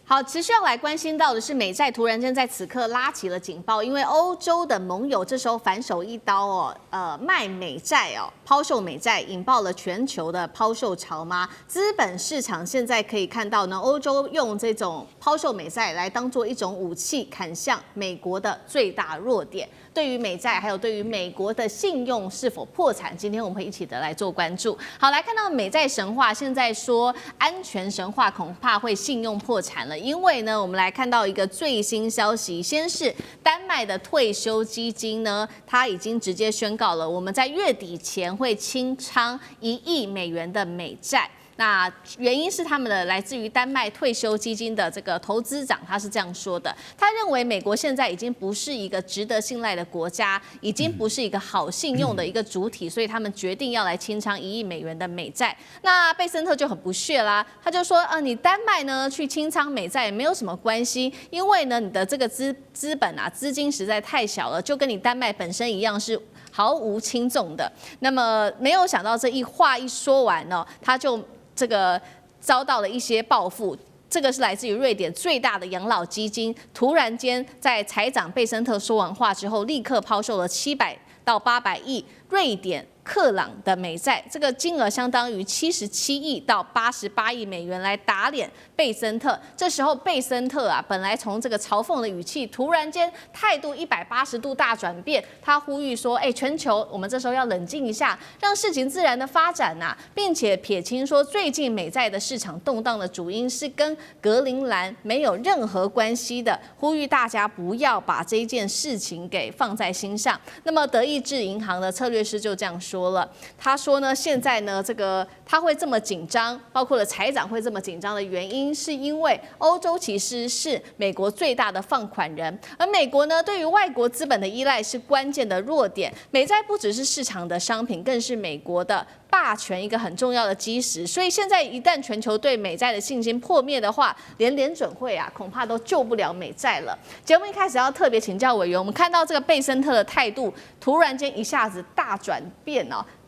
好，持续要来关心到的是，美债突然间在此刻拉起了警报，因为欧洲的盟友这时候反手一刀卖美债抛售美债，引爆了全球的抛售潮吗？资本市场现在可以看到呢，欧洲用这种抛售美债来当做一种武器，砍向美国的最大弱点。对于美债，还有对于美国的信用是否破产，今天我们会一起的来做关注。好，来看到美债神话，现在说安全神话恐怕会信用破产了，因为呢，我们来看到一个最新消息，先是丹麦的退休基金呢，它已经直接宣告了，我们在月底前会清仓1亿美元的美债。那原因是他们的来自于丹麦退休基金的这个投资长，他是这样说的：他认为美国现在已经不是一个值得信赖的国家，已经不是一个好信用的一个主体，所以他们决定要来清仓1亿美元的美债。那贝森特就很不屑啦，他就说：你丹麦呢去清仓美债也没有什么关系，因为呢你的这个资本资金实在太小了，就跟你丹麦本身一样是毫无轻重的。那么没有想到这一话一说完呢，他就这个遭到了一些报复，这个是来自于瑞典最大的养老基金，突然间在财长贝森特说完话之后，立刻抛售了700到800亿瑞典克朗的美债，这个金额相当于77亿到88亿美元来打脸贝森特。这时候贝森特本来从这个嘲讽的语气，突然间态度180度大转变，他呼吁说：全球我们这时候要冷静一下，让事情自然的发展并且撇清说最近美债的市场动荡的主因是跟格陵兰没有任何关系的，呼吁大家不要把这一件事情给放在心上。那么德意志银行的策略师就这样说了，他说呢，现在呢，这个他会这么紧张，包括了财长会这么紧张的原因，是因为欧洲其实是美国最大的放款人，而美国呢，对于外国资本的依赖是关键的弱点。美债不只是市场的商品，更是美国的霸权一个很重要的基石。所以现在一旦全球对美债的信心破灭的话，连联准会恐怕都救不了美债了。节目一开始要特别请教委员，我们看到这个贝森特的态度突然间一下子大转变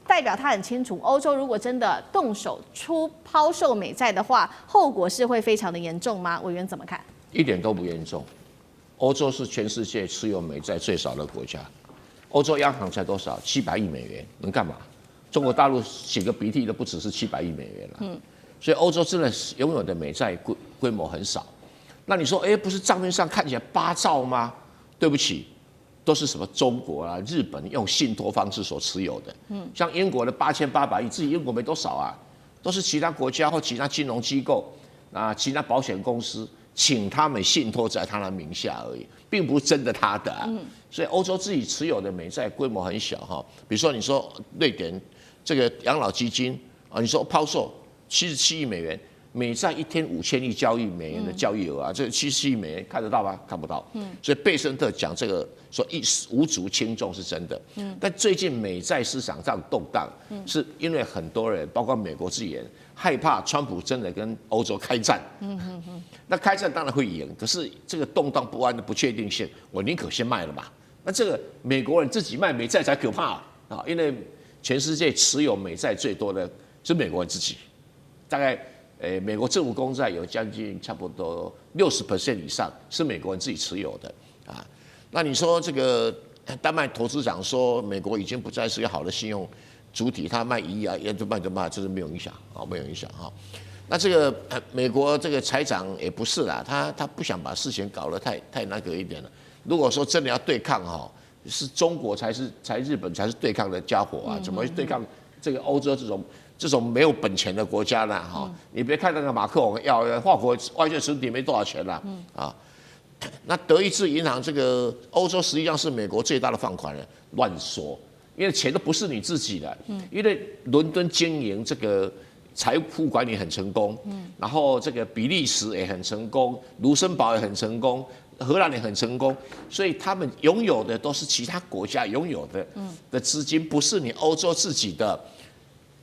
代表他很清楚，欧洲如果真的动手抛售美债的话，后果是会非常的严重吗？委员怎么看？一点都不严重。欧洲是全世界持有美债最少的国家，欧洲央行才多少？700亿美元，能干嘛？中国大陆擤个鼻涕都不只是700亿美元了。所以欧洲真的拥有的美债规模很少。那你说，不是账面上看起来8兆吗？对不起。都是什么中国日本用信托方式所持有的，像英国的8800亿，自己英国没多少都是其他国家或其他金融机构其他保险公司请他们信托在他的名下而已，并不是真的他的所以欧洲自己持有的美债规模很小比如说你说瑞典这个养老基金你说抛售77亿美元。美债一天5000亿交易美元的交易额这77亿美元看得到吗？看不到。所以贝森特讲这个说无足轻重是真的。但最近美债市场上动荡，是因为很多人，包括美国自己人，害怕川普真的跟欧洲开战。那开战当然会赢，可是这个动荡不安的不确定性，我宁可先卖了吧。那这个美国人自己卖美债才可怕因为全世界持有美债最多的是美国人自己，大概。美国政府公债有将近差不多60% 以上是美国人自己持有的那你说这个丹麦投资长说美国已经不再是一个好的信用主体，他卖1亿也就卖，这是没有影响没有影响那这个美国这个财长也不是啦，他不想把事情搞得太那个一点了。如果说真的要对抗是中国才日本才是对抗的家伙怎么对抗这个欧洲这种没有本钱的国家呢你别看那个马克龙要法国外汇存底没多少钱了那德意志银行这个欧洲实际上是美国最大的放款人，乱说，因为钱都不是你自己的，因为伦敦经营这个财富管理很成功，然后这个比利时也很成功，卢森堡也很成功，荷兰也很成功，所以他们拥有的都是其他国家拥有的资金，不是你欧洲自己的。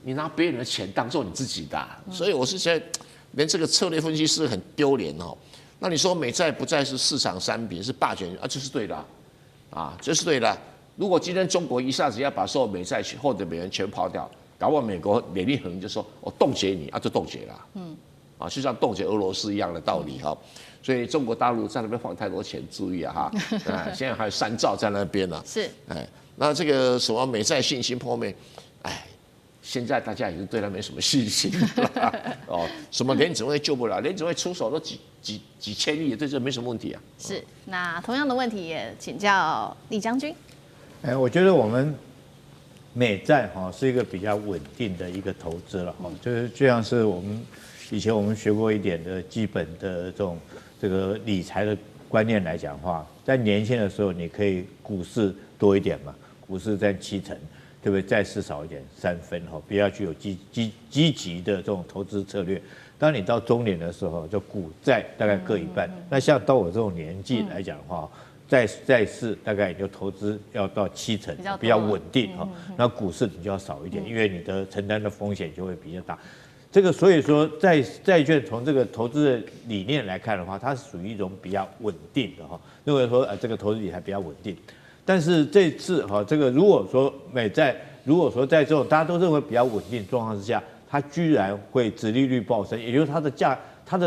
你拿别人的钱当做你自己的所以我是觉得，连这个策略分析师很丢脸那你说美债不再是市场商品，是霸权这是对的这是对的。如果今天中国一下子要把所有美债或者美元全抛掉，搞不好美国脸一横就说我冻结你就冻结了啊，就像冻结俄罗斯一样的道理哈。所以中国大陆在那边放太多钱，注意啊哈！现在还有3兆在那边呢。是，那这个什么美债信心破灭，现在大家已经对他没什么信心了哦。什么联准会救不了，联准会出手都几千亿，这没什么问题啊。是，那同样的问题也请教李将军。我觉得我们美债是一个比较稳定的一个投资了哈，就是就像是以前我们学过一点的基本的这个理财的观念来讲的话，在年轻的时候你可以股市多一点嘛，股市占7成，对不对？债市少一点3分哈，比较具有积极的这种投资策略。当你到中年的时候，就股债大概各一半。那像到我这种年纪来讲的话，债市大概你就投资要到7成，比较稳定哈。那股市你就要少一点，因为你的承担的风险就会比较大。这个所以说债券从这个投资的理念来看的话，它是属于一种比较稳定的哈。认为说这个投资理财比较稳定。但是这次这个如果说美债，如果说在这种大家都认为比较稳定状况之下，它居然会殖利率暴升，也就是它的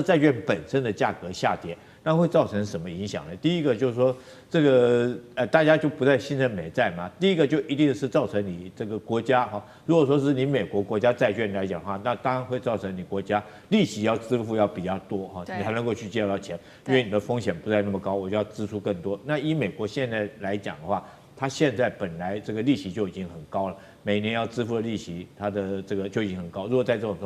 债券本身的价格下跌，那会造成什么影响呢？第一个就是说，这个大家就不再信任美债嘛。第一个就一定是造成你这个国家如果说是你美国国家债券来讲的话，那当然会造成你国家利息要支付要比较多你才能够去借到钱，因为你的风险不再那么高，我就要支出更多。那以美国现在来讲的话，它现在本来这个利息就已经很高了，每年要支付的利息，它的这个就已经很高。如果在这种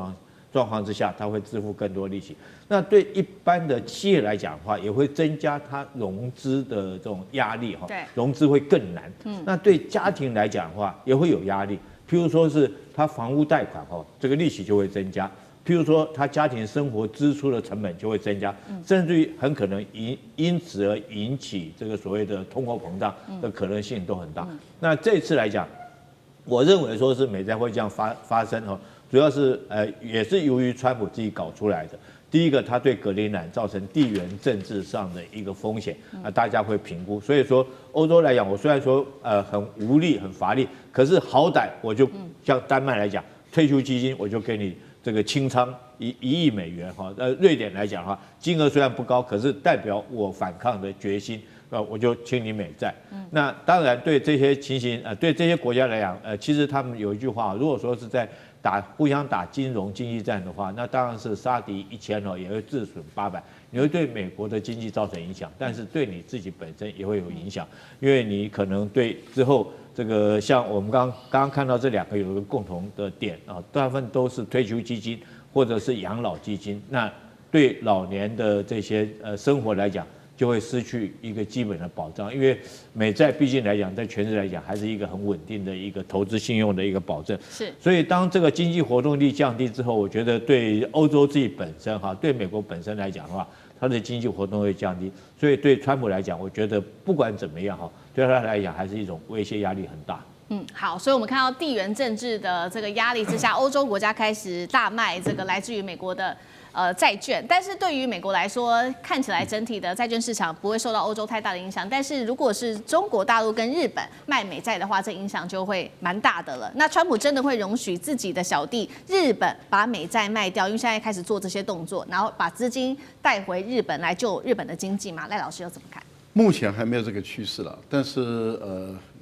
状况之下，它会支付更多利息。那对一般的企业来讲的话，也会增加它融资的这种压力融资会更难。那对家庭来讲的话，也会有压力。譬如说是它房屋贷款这个利息就会增加。譬如说它家庭生活支出的成本就会增加，甚至于很可能因此而引起这个所谓的通货膨胀的可能性都很大。那这次来讲，我认为说是美债会这样发生主要是也是由于川普自己搞出来的。第一个，他对格陵兰造成地缘政治上的一个风险大家会评估。所以说，欧洲来讲，我虽然说很无力、很乏力，可是好歹我就像丹麦来讲，退休基金我就给你这个清仓1亿美元瑞典来讲的话，金额虽然不高，可是代表我反抗的决心。我就清理美债。那当然对这些情形，对这些国家来讲，其实他们有一句话，如果说是在互相打金融经济战的话，那当然是杀敌1000也会自损800，你会对美国的经济造成影响，但是对你自己本身也会有影响，因为你可能对之后这个像我们刚刚看到这2个有一个共同的点大部分都是退休基金或者是养老基金，那对老年的这些生活来讲，就会失去一个基本的保障，因为美债毕竟来讲，在全世界来讲还是一个很稳定的一个投资信用的一个保证。是，所以当这个经济活动力降低之后，我觉得对欧洲自己本身对美国本身来讲的话，它的经济活动会降低，所以对川普来讲，我觉得不管怎么样对他来讲还是一种威胁压力很大。好，所以我们看到地缘政治的这个压力之下，欧洲国家开始大卖这个来自于美国的债券，但是对于美国来说，看起来整体的债券市场不会受到欧洲太大的影响。但是如果是中国大陆跟日本卖美债的话，这影响就会蛮大的了。那川普真的会容许自己的小弟日本把美债卖掉，因为现在开始做这些动作，然后把资金带回日本来救日本的经济吗？赖老师又怎么看？目前还没有这个趋势了，但是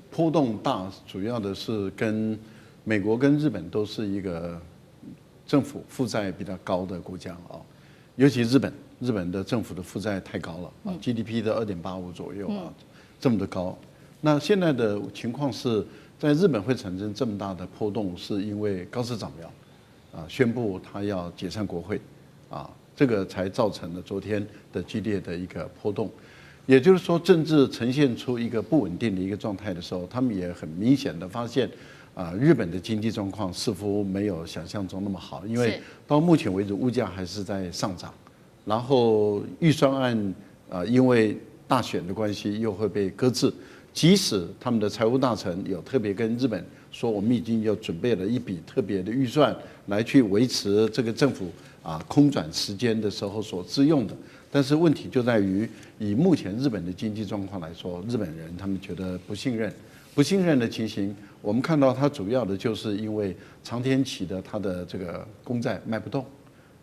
波动大，主要的是跟美国跟日本都是一个政府负债比较高的国家尤其日本的政府的负债太高了GDP 的2.85左右这么的高。那现在的情况是在日本会产生这么大的波动，是因为高市早苗宣布他要解散国会这个才造成了昨天的激烈的一个波动。也就是说，政治呈现出一个不稳定的一个状态的时候，他们也很明显的发现，日本的经济状况似乎没有想象中那么好，因为到目前为止物价还是在上涨，然后预算案因为大选的关系又会被搁置，即使他们的财务大臣有特别跟日本说，我们已经有准备了一笔特别的预算来去维持这个政府空转时间的时候所支用的。但是问题就在于，以目前日本的经济状况来说，日本人他们觉得不信任的情形，我们看到它主要的就是因为长天期的它的这个公债卖不动，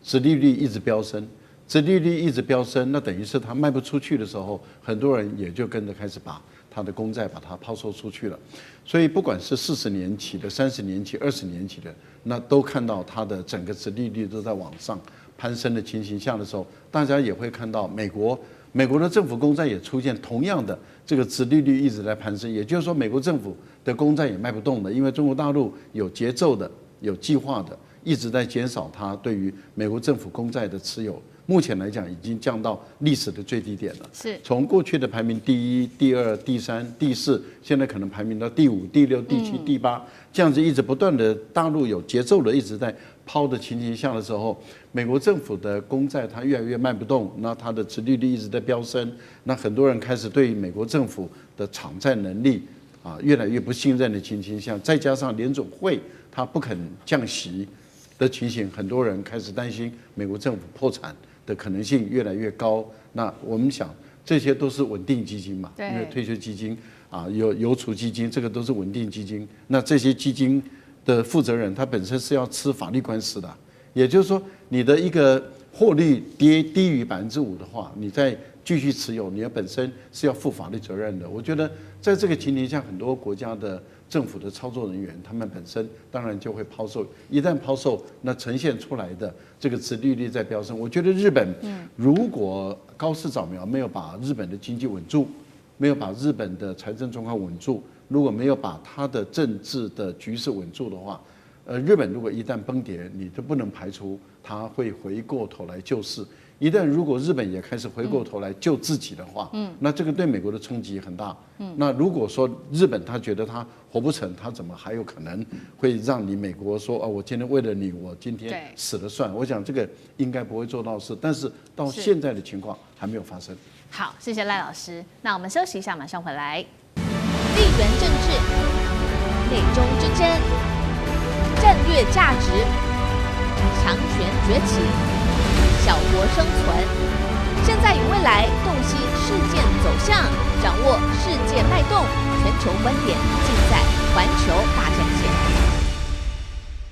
殖利率一直飙升，殖利率一直飙升，那等于是它卖不出去的时候，很多人也就跟着开始把它的公债把它抛售出去了。所以不管是40年期的、30年期、20年期的，那都看到它的整个殖利率都在往上攀升的情形下的时候，大家也会看到美国的政府公债也出现同样的这个殖利率一直在攀升，也就是说美国政府的公债也卖不动的，因为中国大陆有节奏的、有计划的一直在减少它对于美国政府公债的持有。目前来讲，已经降到历史的最低点了。是从过去的排名第1、第2、第3、第4，现在可能排名到第5、第6、第7、第8，这样子一直不断的，大陆有节奏的一直在抛的情形下的时候，美国政府的公债它越来越卖不动，那它的殖利率一直在飙升，那很多人开始对美国政府的偿债能力越来越不信任的情形下，再加上联总会它不肯降息的情形，很多人开始担心美国政府破产的可能性越来越高。那我们想，这些都是稳定基金嘛，因为退休基金有储基金，这个都是稳定基金。那这些基金的负责人，他本身是要吃法律官司的，也就是说，你的一个获利低于5%的话，你再继续持有，你本身是要负法律责任的。我觉得在这个情形下，很多国家的政府的操作人员，他们本身当然就会抛售。一旦抛售，那呈现出来的这个殖利率在飙升。我觉得日本如果高市早苗没有把日本的经济稳住，没有把日本的财政状况稳住，如果没有把它的政治的局势稳住的话，日本如果一旦崩跌，你就不能排除它会回过头来救市。一旦如果日本也开始回过头来救自己的话，那这个对美国的冲击很大。那如果说日本他觉得他活不成，他怎么还有可能会让你美国说我今天为了你，我今天死了算？我想这个应该不会做到事，但是到现在的情况还没有发生。好，谢谢赖老师。那我们休息一下，马上回来。地缘政治、内中之争、战略价值、强权崛起、小国生存，现在与未来洞悉事件走向，掌握世界脉动，全球观点尽在环球大战线。